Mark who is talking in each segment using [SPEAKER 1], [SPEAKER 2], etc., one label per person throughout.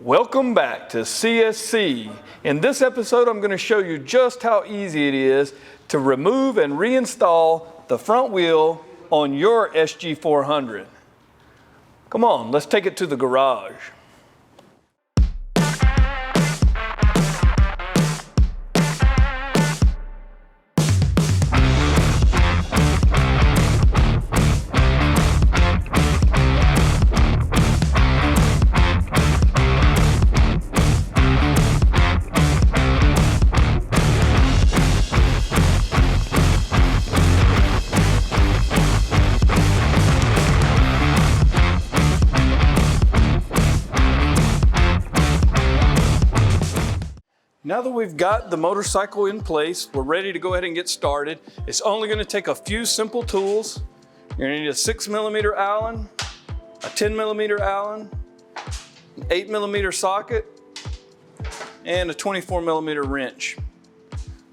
[SPEAKER 1] Welcome back to CSC. In this episode, I'm going to show you just how easy it is to remove and reinstall the front wheel on your SG400. Come on, let's take it to the garage. Now that we've got the motorcycle in place, we're ready to go ahead and get started. It's only going to take a few simple tools. You're going to need a 6mm Allen, a 10mm Allen, an 8mm socket, and a 24mm wrench.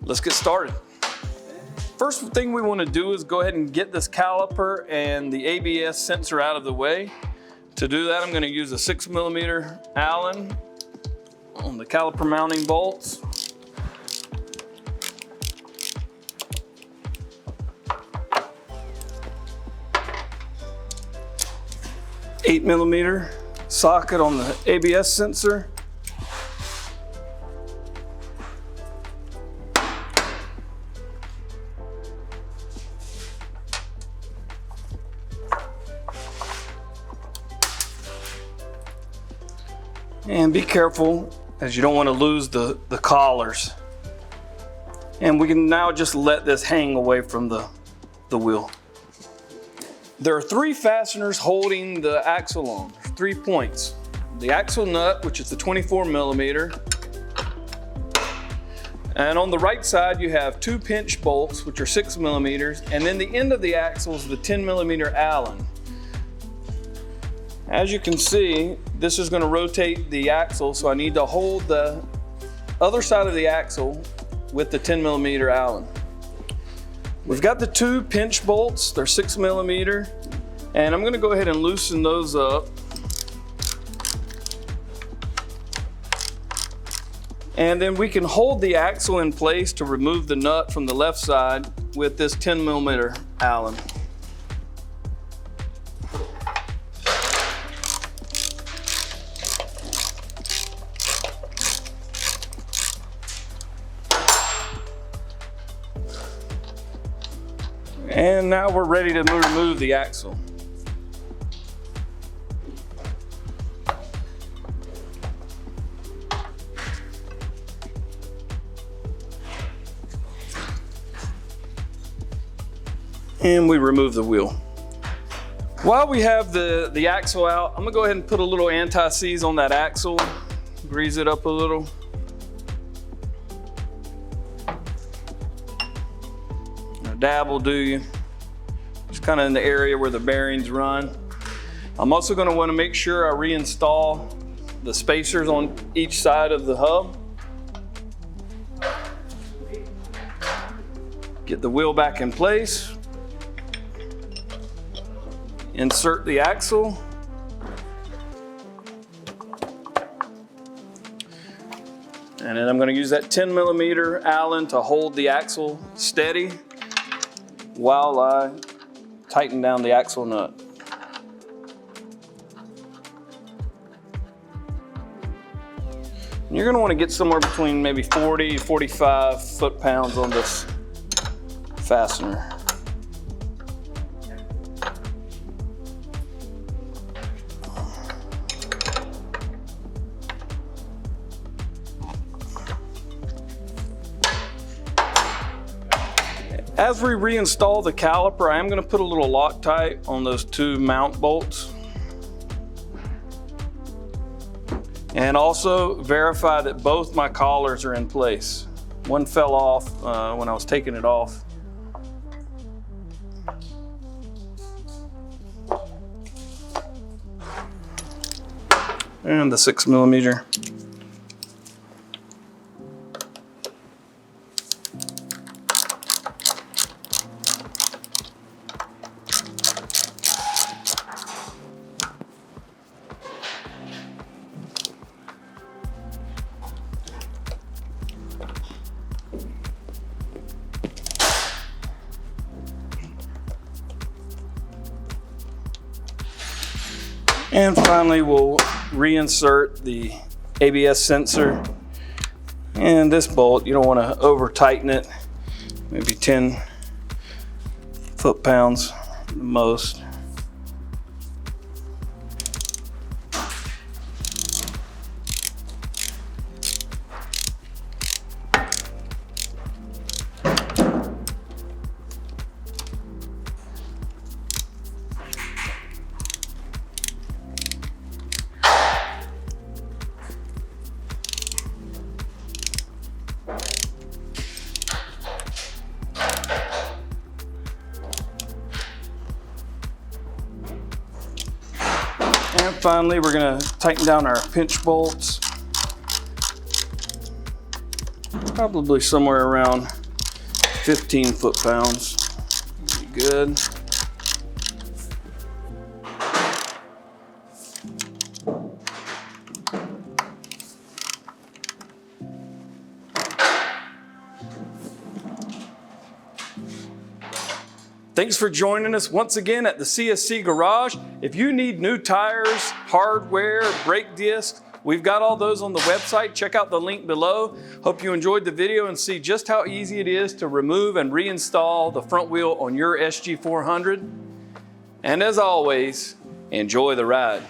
[SPEAKER 1] Let's get started. First thing we want to do is go ahead and get this caliper and the ABS sensor out of the way. To do that, I'm going to use a 6mm Allen on the caliper mounting bolts. $8mm socket on the ABS sensor. And be careful, as you don't want to lose the collars. And we can now just let this hang away from the wheel. There are 3 fasteners holding the axle on, 3 points. The axle nut, which is the 24mm. And on the right side, you have 2 pinch bolts, which are 6mm. And then the end of the axle is the 10mm Allen. As you can see, this is going to rotate the axle, so I need to hold the other side of the axle with the 10mm Allen. We've got the 2 pinch bolts, they're 6mm, and I'm going to go ahead and loosen those up. And then we can hold the axle in place to remove the nut from the left side with this 10mm Allen. And now we're ready to remove the axle. And we remove the wheel. While we have the axle out, I'm gonna go ahead and put a little anti-seize on that axle, grease it up a little. Dab will do you. Just kind of in the area where the bearings run. I'm also going to want to make sure I reinstall the spacers on each side of the hub. Get the wheel back in place. Insert the axle. And then I'm going to use that 10mm Allen to hold the axle steady while I tighten down the axle nut. You're going to want to get somewhere between maybe 40 to 45 foot-pounds on this fastener. As we reinstall the caliper, I am going to put a little Loctite on those 2 mount bolts. And also verify that both my collars are in place. One fell off when I was taking it off. And the 6mm. And finally, we'll reinsert the ABS sensor. And this bolt, you don't want to over tighten it, maybe 10 foot-pounds at the most. And finally, we're going to tighten down our pinch bolts. Probably somewhere around 15 foot-pounds. Be good. Thanks for joining us once again at the CSC Garage. If you need new tires, hardware, brake discs, we've got all those on the website. Check out the link below. Hope you enjoyed the video and see just how easy it is to remove and reinstall the front wheel on your SG400. And as always, enjoy the ride.